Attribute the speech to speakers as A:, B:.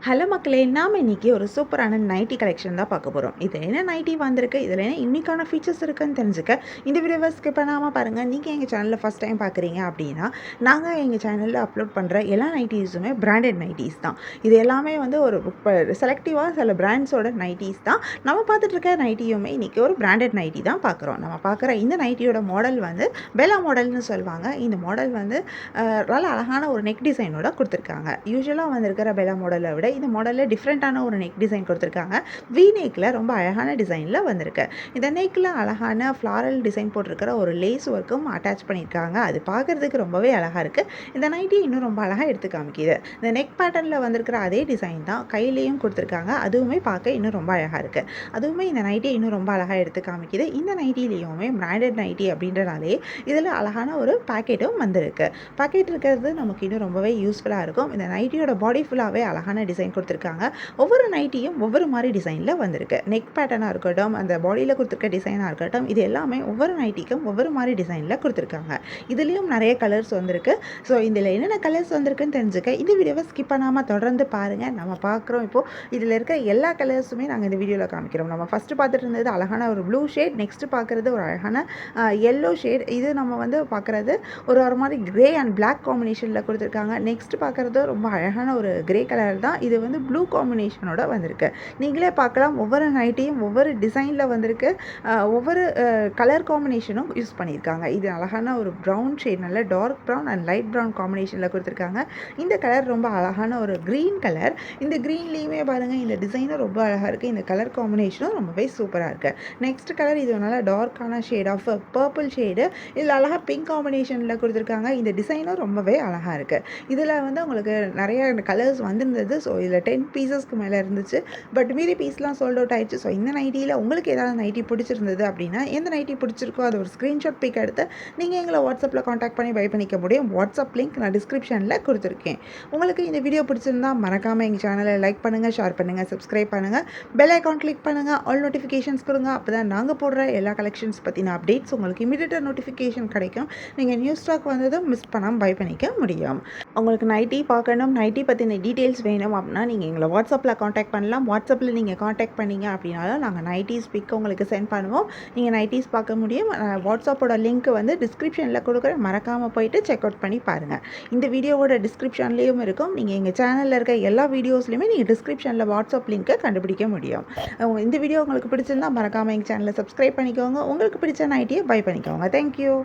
A: Hello மக்களே, நாம் இன்றைக்கி ஒரு சூப்பரான நைட்டி கலெக்ஷன் தான் பார்க்க போகிறோம். இது என்ன நைட்டி வந்திருக்கு, இதில் என்ன யூனிக்கான ஃபீச்சர்ஸ் இருக்குன்னு தெரிஞ்சுக்க இந்த வீடியோவை ஸ்கிப் பண்ணாமல் பாருங்கள். நீங்கள் எங்கள் சேனலில் ஃபஸ்ட் டைம் பார்க்குறீங்க அப்படின்னா, நாங்கள் எங்கள் சேனலில் அப்லோட் பண்ணுற எல்லா நைட்டிஸுமே பிராண்டட் நைட்டிஸ் தான். இது எல்லாமே வந்து ஒரு செலக்டிவாக சில பிராண்ட்ஸோட நைட்டிஸ் தான். நம்ம பார்த்துட்டு இருக்க நைட்டியுமே இன்றைக்கி ஒரு பிராண்டட் நைட்டி தான் பார்க்குறோம். நம்ம பார்க்குற இந்த நைட்டியோட மாடல் வந்து பெலா மாடல்னு சொல்லுவாங்க. இந்த மாடல் வந்து நல்ல அழகான ஒரு நெக் டிசைனோட கொடுத்துருக்காங்க. யூஸ்வலாக வந்திருக்கிற பெலா மாடலை விட இந்த மாடலில் டிஃப்ரெண்ட்டான ஒரு நெக் டிசைன் கொடுத்துருக்காங்க. வி நெக்கில் ரொம்ப அழகான டிசைனில் வந்திருக்கு. இந்த நெக்கில் அழகான ஃப்ளாரல் டிசைன் போட்டிருக்கிற ஒரு லேஸ் ஒர்க்கும் அட்டாச் பண்ணியிருக்காங்க. அது பார்க்குறதுக்கு ரொம்பவே அழகாக இருக்குது. இந்த நைட்டி இன்னும் ரொம்ப அழகாக எடுத்து காமிக்குது. இந்த நெக் பேட்டர்னில் வந்திருக்கிற அதே டிசைன் தான் கையிலையும் கொடுத்துருக்காங்க. அதுவுமே பார்க்க இன்னும் ரொம்ப அழகாக இருக்குது. அதுவுமே இந்த நைட்டியை இன்னும் ரொம்ப அழகாக எடுத்து காமிக்குது. இந்த நைட்டிலையுமே பிராண்டட் நைட்டி அப்படின்றனாலே இதில் அழகான ஒரு பேக்கெட்டும் வந்திருக்கு. பேக்கெட் இருக்கிறது நமக்கு இன்னும் ரொம்பவே யூஸ்ஃபுல்லாக இருக்கும். இந்த நைட்டியோட பாடி ஃபுல்லாகவே அழகான டிசைன் கொடுத்துருக்காங்க. ஒவ்வொரு நைட்டியும் ஒவ்வொரு மாதிரி டிசைனில் வந்திருக்கு. நெக் பேட்டர்னாக இருக்கட்டும், அந்த பாடியில் கொடுத்துருக்க டிசைனாக இருக்கட்டும், இது எல்லாமே ஒவ்வொரு நைட்டிக்கும் ஒவ்வொரு மாதிரி டிசைனில் கொடுத்துருக்காங்க. இதுலேயும் நிறைய கலர்ஸ் வந்திருக்கு. ஸோ இதில் என்னென்ன கலர்ஸ் வந்திருக்குன்னு தெரிஞ்சுக்க இந்த வீடியோவை ஸ்கிப் பண்ணாமல் தொடர்ந்து பாருங்கள். நம்ம பார்க்குறோம் இப்போது இதில் இருக்க எல்லா கலர்ஸுமே நாங்கள் இந்த வீடியோவில் காமிக்கிறோம். நம்ம ஃபஸ்ட்டு பார்த்துட்டு இருந்தது அழகான ஒரு ப்ளூ ஷேட், நெக்ஸ்ட்டு பார்க்குறது ஒரு அழகான எல்லோ ஷேட். இது நம்ம வந்து பார்க்குறது ஒரு மாதிரி கிரே அண்ட் பிளாக் காம்பினேஷனில் கொடுத்துருக்காங்க. நெக்ஸ்ட்டு பார்க்குறது ரொம்ப அழகான ஒரு கிரே கலர் தான். இது வந்து ப்ளூ காம்பினேஷனோட வந்திருக்கு. நீங்களே பார்க்கலாம், ஒவ்வொரு நைட்டியும் ஒவ்வொரு டிசைனில் வந்திருக்கு. ஒவ்வொரு கலர் காம்பினேஷனும் யூஸ் பண்ணியிருக்காங்க. இது அழகான ஒரு ப்ரௌன் ஷேட், நல்ல dark brown and light brown காம்பினேஷனில் கொடுத்துருக்காங்க. இந்த கலர் ரொம்ப அழகான ஒரு க்ரீன் கலர். இந்த க்ரீன்லேயுமே பாருங்கள், இந்த டிசைனும் ரொம்ப அழகாக இருக்குது. இந்த கலர் காம்பினேஷனும் ரொம்பவே சூப்பராக இருக்குது. நெக்ஸ்ட் கலர் இது நல்ல டார்க்கான ஷேட் ஆஃப் பர்பிள் ஷேடு. இதில் அழகாக பிங்க் காம்பினேஷனில் கொடுத்துருக்காங்க. இந்த டிசைனும் ரொம்பவே அழகாக இருக்குது. இதில் வந்து உங்களுக்கு நிறைய கலர்ஸ் வந்திருந்தது. ஸோ இதில் 10 பீசஸ்க்கு மேலே இருந்துச்சு. பட் மீதி பீஸ்லாம் சோல்ட் அவுட் ஆயிடுச்சு. ஸோ இந்த நைட்டியில் உங்களுக்கு ஏதாவது நைட்டி பிடிச்சிருந்தது அப்படின்னா, எந்த நைட்டி பிடிச்சிருக்கோ அது ஒரு ஸ்க்ரீன்ஷாட் பிக் எடுத்து நீங்கள் எங்களை வாட்ஸ்அப்பில் காண்டாக்ட் பண்ணி பை பண்ணிக்க முடியும். வாட்ஸ்அப் லிங்க் நான் டிஸ்கிரிப்ஷனில் கொடுத்துருக்கேன். உங்களுக்கு இந்த வீடியோ பிடிச்சிருந்தா மறக்காமல் எங்கள் சேனலை லைக் பண்ணுங்கள், ஷேர் பண்ணுங்கள், சப்ஸ்கிரைப் பண்ணுங்கள், பெல் ஐக்கான் கிளிக் பண்ணுங்கள், ஆல் நோட்டிஃபிகேஷன்ஸ் கொடுங்க. அப்போ தான் நாங்கள் போடுற எல்லா கலெக்ஷன்ஸ் பற்றின அப்டேட்ஸ் உங்களுக்கு இமீடியட்டாக நோட்டிஃபிகேஷன் கிடைக்கும். நீங்கள் நியூ ஸ்டாக் வந்ததும் மிஸ் பண்ணாமல் பை பண்ணிக்க முடியும். உங்களுக்கு நைட்டி பார்க்கணும், நைட்டி பற்றின டீட்டெயில்ஸ் வேணும் அப்படின்னா நீங்கள் எங்களை வாட்ஸ்அப்பில் காண்டாக்ட் பண்ணலாம். வாட்ஸ்அப்பில் நீங்கள் காண்டாக்ட் பண்ணிங்க அப்படின்னாலும் நாங்கள் நைட்டிஸ் பிக் உங்களுக்கு சென்ட் பண்ணுவோம். நீங்கள் நைட்டிஸ் பார்க்க முடியும். வாட்ஸ்அப்போட லிங்க் வந்து டிஸ்கிரிப்ஷனில் கொடுக்குறேன். மறக்காமல் போயிட்டு செக் அவுட் பண்ணி பாருங்கள். இந்த வீடியோவோட டிஸ்கிரிப்ஷன்லேயும் இருக்கும். நீங்கள் எங்கள் சேனலில் இருக்க எல்லா வீடியோஸ்லையுமே நீங்கள் டிஸ்கிரிப்ஷனில் வாட்ஸ்அப் லிங்க்கை கண்டுபிடிக்க முடியும். இந்த வீடியோ உங்களுக்கு பிடிச்சிருந்தால் மறக்காமல் எங்கள் சேனலை சப்ஸ்கிரைப் பண்ணிக்கோங்க. உங்களுக்கு பிடிச்ச நைட்டியை பை பண்ணிக்கோங்க. தேங்க்யூ.